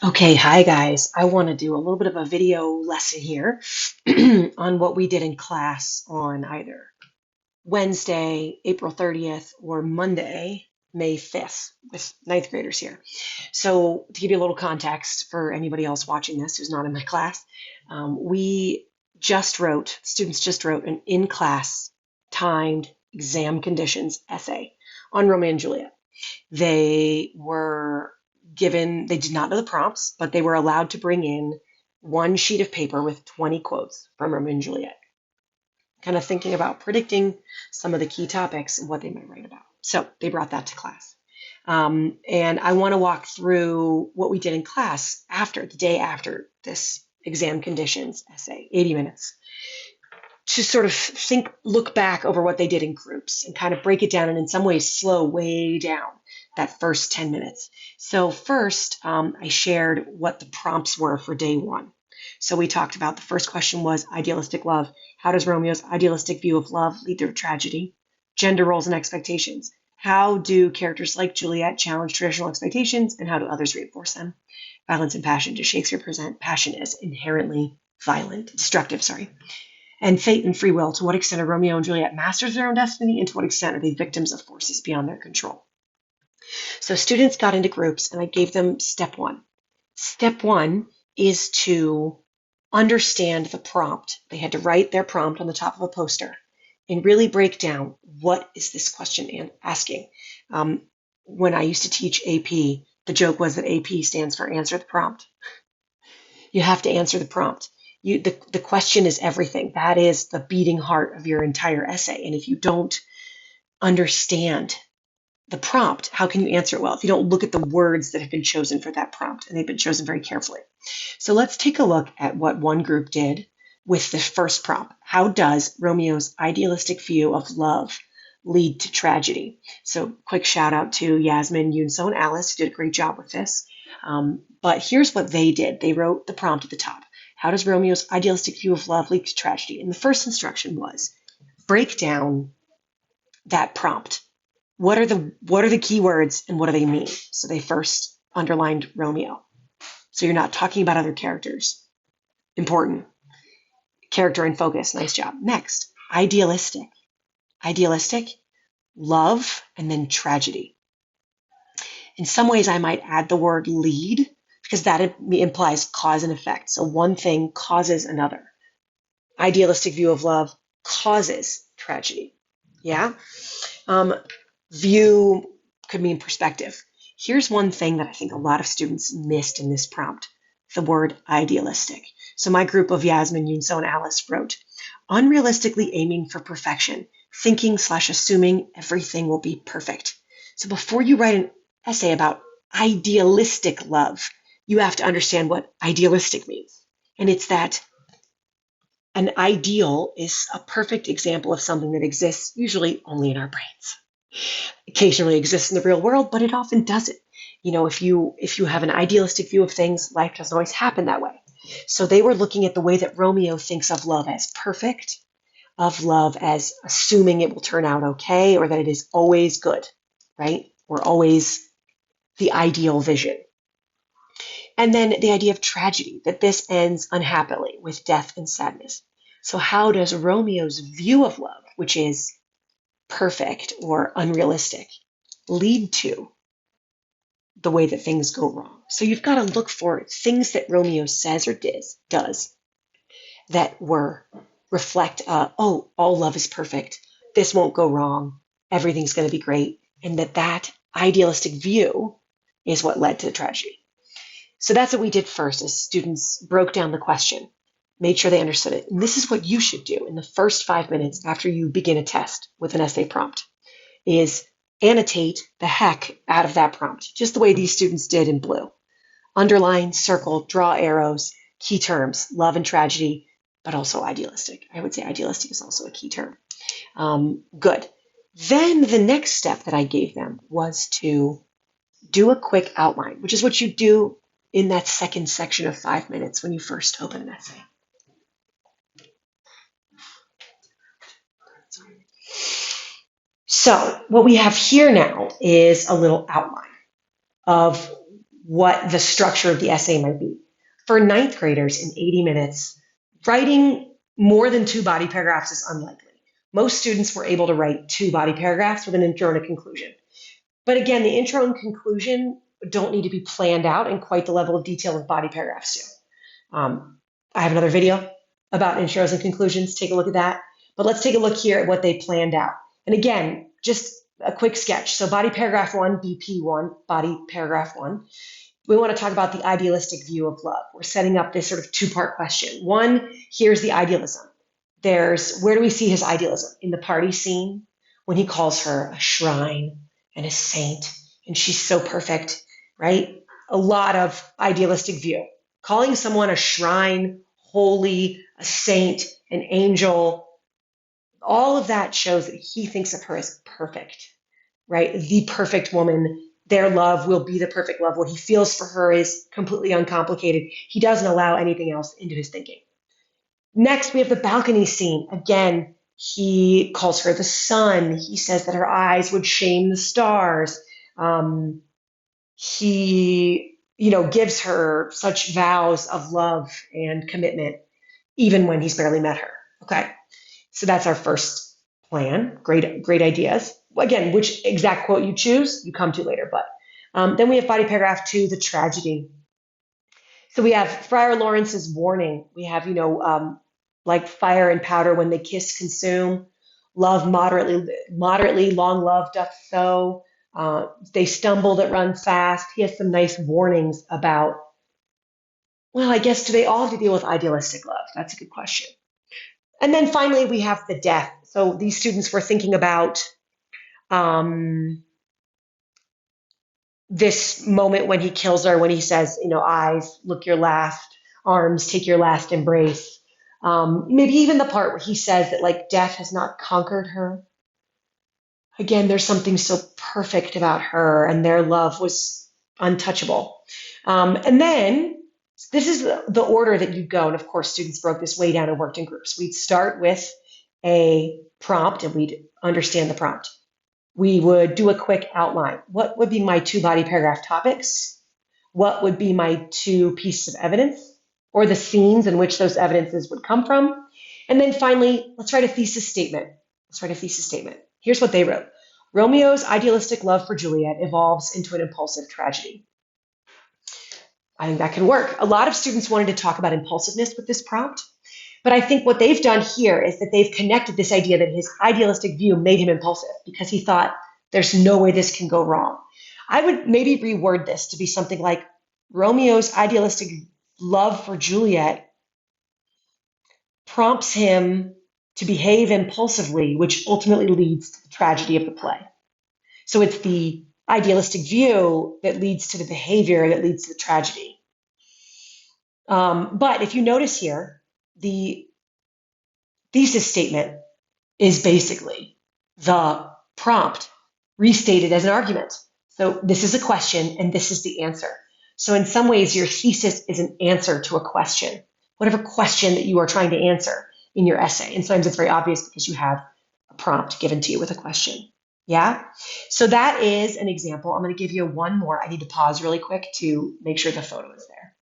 Okay, hi guys. I want to do a little bit of a video lesson here on what we did in class on either Wednesday, April 30th, or Monday, May 5th, with ninth graders here. So, to give you a little context for anybody else watching this who's not in my class, students just wrote an in class timed exam conditions essay on Romeo and Juliet. They did not know the prompts, but they were allowed to bring in one sheet of paper with 20 quotes from Romeo and Juliet, kind of thinking about predicting some of the key topics and what they might write about. So they brought that to class. And I want to walk through what we did in class the day after this exam conditions essay, 80 minutes, to sort of look back over what they did in groups and kind of break it down and in some ways slow way down that first 10 minutes. So first, I shared what the prompts were for day one. So we talked about the first question was idealistic love. How does Romeo's idealistic view of love lead to a tragedy? Gender roles and expectations. How do characters like Juliet challenge traditional expectations and how do others reinforce them? Violence and passion. Does Shakespeare present passion as inherently destructive, and fate and free will. To what extent are Romeo and Juliet masters of their own destiny, and to what extent are they victims of forces beyond their control? So students got into groups, and I gave them step one. Step one is to understand the prompt. They had to write their prompt on the top of a poster and really break down what is this question asking. When I used to teach AP, the joke was that AP stands for answer the prompt. You have to answer the prompt. The question is everything. That is the beating heart of your entire essay. And if you don't understand the prompt, how can you answer it well? If you don't look at the words that have been chosen for that prompt, and they've been chosen very carefully. So let's take a look at what one group did with the first prompt. How does Romeo's idealistic view of love lead to tragedy? So quick shout out to Yasmin, Yunso, and Alice, who did a great job with this. But here's what they did. They wrote the prompt at the top. How does Romeo's idealistic view of love lead to tragedy? And the first instruction was break down that prompt. What are the key words and what do they mean? So they first underlined Romeo. So you're not talking about other characters. Important. Character in focus. Nice job. Next, idealistic. Idealistic, love, and then tragedy. In some ways, I might add the word lead because that implies cause and effect. So one thing causes another. Idealistic view of love causes tragedy. Yeah? View could mean perspective. Here's one thing that I think a lot of students missed in this prompt, the word idealistic. So my group of Yasmin, Yunso, and Alice wrote, unrealistically aiming for perfection, thinking/assuming everything will be perfect. So before you write an essay about idealistic love, you have to understand what idealistic means. And it's that an ideal is a perfect example of something that exists usually only in our brains. Occasionally exists in the real world, but it often doesn't. You know, if you have an idealistic view of things, life doesn't always happen that way. So they were looking at the way that Romeo thinks of love as perfect, of love as assuming it will turn out okay, or that it is always good, right? Or always the ideal vision. And then the idea of tragedy, that this ends unhappily with death and sadness. So how does Romeo's view of love, which is perfect or unrealistic, lead to the way that things go wrong? So you've got to look for things that Romeo says or does that reflect, all love is perfect. This won't go wrong. Everything's going to be great. And that idealistic view is what led to the tragedy. So that's what we did first as students broke down the question, made sure they understood it. And this is what you should do in the first 5 minutes after you begin a test with an essay prompt, is annotate the heck out of that prompt, just the way these students did in blue. Underline, circle, draw arrows, key terms, love and tragedy, but also idealistic. I would say idealistic is also a key term. Good. Then the next step that I gave them was to do a quick outline, which is what you do in that second section of 5 minutes when you first open an essay. So what we have here now is a little outline of what the structure of the essay might be. For ninth graders in 80 minutes, writing more than 2 body paragraphs is unlikely. Most students were able to write 2 body paragraphs with an intro and a conclusion. But again, the intro and conclusion don't need to be planned out in quite the level of detail of body paragraphs do. I have another video about intros and conclusions. Take a look at that. But let's take a look here at what they planned out. And again, just a quick sketch. So body paragraph 1, BP1, body paragraph 1. We want to talk about the idealistic view of love. We're setting up this sort of 2-part question. 1, here's the idealism. Where do we see his idealism? In the party scene, when he calls her a shrine and a saint, and she's so perfect, right? A lot of idealistic view. Calling someone a shrine, holy, a saint, an angel, all of that shows that he thinks of her as perfect, right? The perfect woman. Their love will be the perfect love. What he feels for her is completely uncomplicated. He doesn't allow anything else into his thinking. Next, we have the balcony scene. Again, he calls her the sun. He says that her eyes would shame the stars. He, gives her such vows of love and commitment, even when he's barely met her. Okay, so that's our first plan. Great ideas. Again, which exact quote you choose, you come to later. But then we have body paragraph 2, the tragedy. So we have Friar Lawrence's warning. We have, like fire and powder when they kiss consume. Love moderately, long love doth so. They stumble that run fast. He has some nice warnings about, well, I guess, do they all have to deal with idealistic love? That's a good question. And then finally, we have the death. So these students were thinking about this moment when he kills her, when he says, eyes, look your last, arms, take your last embrace. Maybe even the part where he says that like death has not conquered her. Again, there's something so perfect about her, and their love was untouchable. And then this is the order that you go. And of course, students broke this way down and worked in groups. We'd start with a prompt, and we'd understand the prompt. We would do a quick outline. What would be my 2 body paragraph topics? What would be my 2 pieces of evidence, or the scenes in which those evidences would come from? And then finally, let's write a thesis statement. Here's what they wrote. Romeo's idealistic love for Juliet evolves into an impulsive tragedy. I think that can work. A lot of students wanted to talk about impulsiveness with this prompt, but I think what they've done here is that they've connected this idea that his idealistic view made him impulsive because he thought there's no way this can go wrong. I would maybe reword this to be something like Romeo's idealistic love for Juliet prompts him to behave impulsively, which ultimately leads to the tragedy of the play. So it's the idealistic view that leads to the behavior that leads to the tragedy. But if you notice here, the thesis statement is basically the prompt restated as an argument. So this is a question and this is the answer. So in some ways, your thesis is an answer to a question, whatever question that you are trying to answer in your essay. And sometimes it's very obvious because you have a prompt given to you with a question. Yeah? So that is an example. I'm going to give you one more. I need to pause really quick to make sure the photo is there.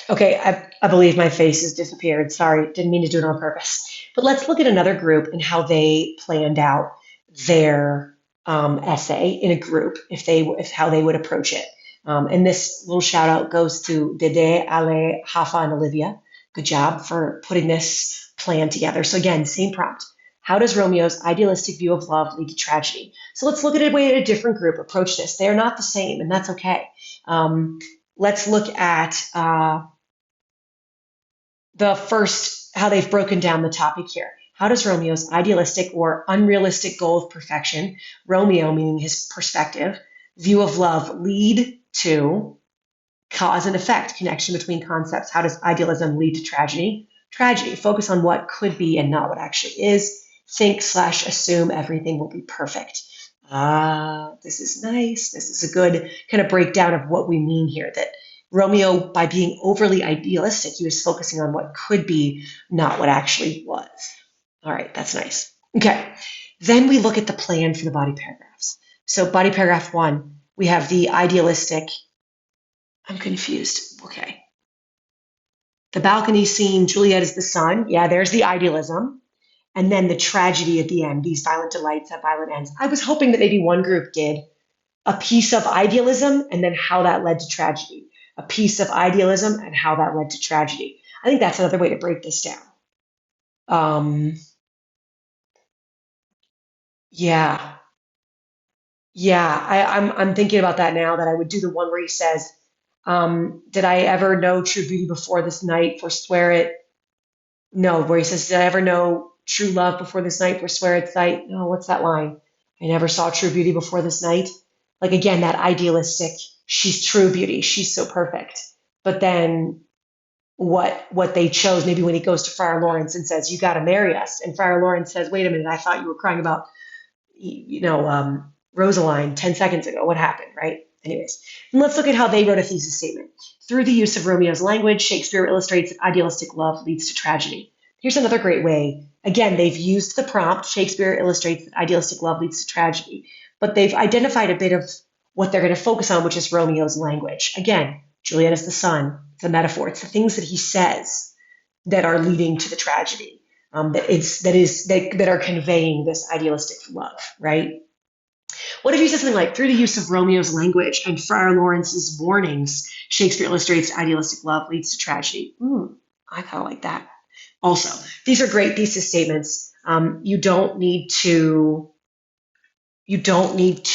Okay, I believe my face has disappeared. Sorry, didn't mean to do it on purpose. But let's look at another group and how they planned out their essay in a group, if how they would approach it. And this little shout out goes to Dede, Ale, Hafa, and Olivia. Good job for putting this plan together. So again, same prompt. How does Romeo's idealistic view of love lead to tragedy? So let's look at a way a different group approach this. They are not the same, and that's okay. Let's look at the first, how they've broken down the topic here. How does Romeo's idealistic or unrealistic goal of perfection, Romeo meaning his perspective, view of love lead to cause and effect, connection between concepts? How does idealism lead to tragedy? Tragedy, focus on what could be and not what actually is. Think/assume everything will be perfect. This is nice. This is a good kind of breakdown of what we mean here, that Romeo, by being overly idealistic, he was focusing on what could be, not what actually was. All right, that's nice. Okay, then we look at the plan for the body paragraphs. So body paragraph 1, We have the idealistic. I'm confused. Okay. The balcony scene, Juliet is the sun. Yeah, there's the idealism. And then the tragedy at the end, these violent delights have violent ends. I was hoping that maybe one group did a piece of idealism and then how that led to tragedy, a piece of idealism and how that led to tragedy. I think that's another way to break this down. Um, yeah, yeah. I'm thinking about that now. That I would do the one where he says, "Did I ever know true beauty before this night? Forswear it." No, where he says, "Did I ever know true love before this night? Forswear its sight." No, what's that line? "I never saw true beauty before this night." Like again, that idealistic. She's true beauty. She's so perfect. But then what they chose, maybe when he goes to Friar Lawrence and says, "You got to marry us," and Friar Lawrence says, "Wait a minute, I thought you were crying about Rosaline 10 seconds ago. What happened?" Right? Anyways, and let's look at how they wrote a thesis statement. Through the use of Romeo's language, Shakespeare illustrates that idealistic love leads to tragedy. Here's another great way. Again, they've used the prompt, Shakespeare illustrates that idealistic love leads to tragedy, but they've identified a bit of what they're going to focus on, which is Romeo's language. Again, Juliet is the sun. It's a metaphor. It's the things that he says that are leading to the tragedy, that are conveying this idealistic love, right? What if you said something like, through the use of Romeo's language and Friar Lawrence's warnings, Shakespeare illustrates idealistic love leads to tragedy? I kind of like that. Also, these are great thesis statements. You don't need to reinvent.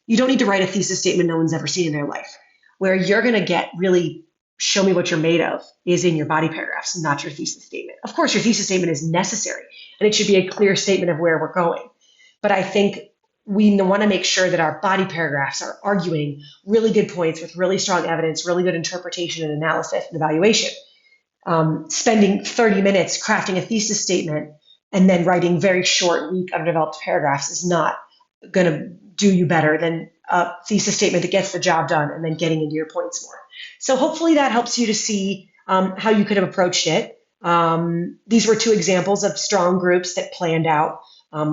You don't need to write a thesis statement no one's ever seen in their life. Where you're going to get really show me what you're made of is in your body paragraphs, not your thesis statement. Of course, your thesis statement is necessary, and it should be a clear statement of where we're going. But I think we want to make sure that our body paragraphs are arguing really good points with really strong evidence, really good interpretation and analysis and evaluation. Spending 30 minutes crafting a thesis statement and then writing very short, weak, underdeveloped paragraphs is not going to do you better than a thesis statement that gets the job done and then getting into your points more. So hopefully that helps you to see how you could have approached it. These were two examples of strong groups that planned out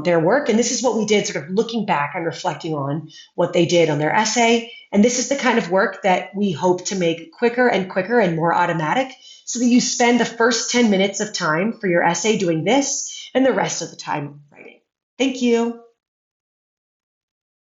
their work. And this is what we did, sort of looking back and reflecting on what they did on their essay. And this is the kind of work that we hope to make quicker and more automatic, so that you spend the first 10 minutes of time for your essay doing this and the rest of the time writing. Thank you.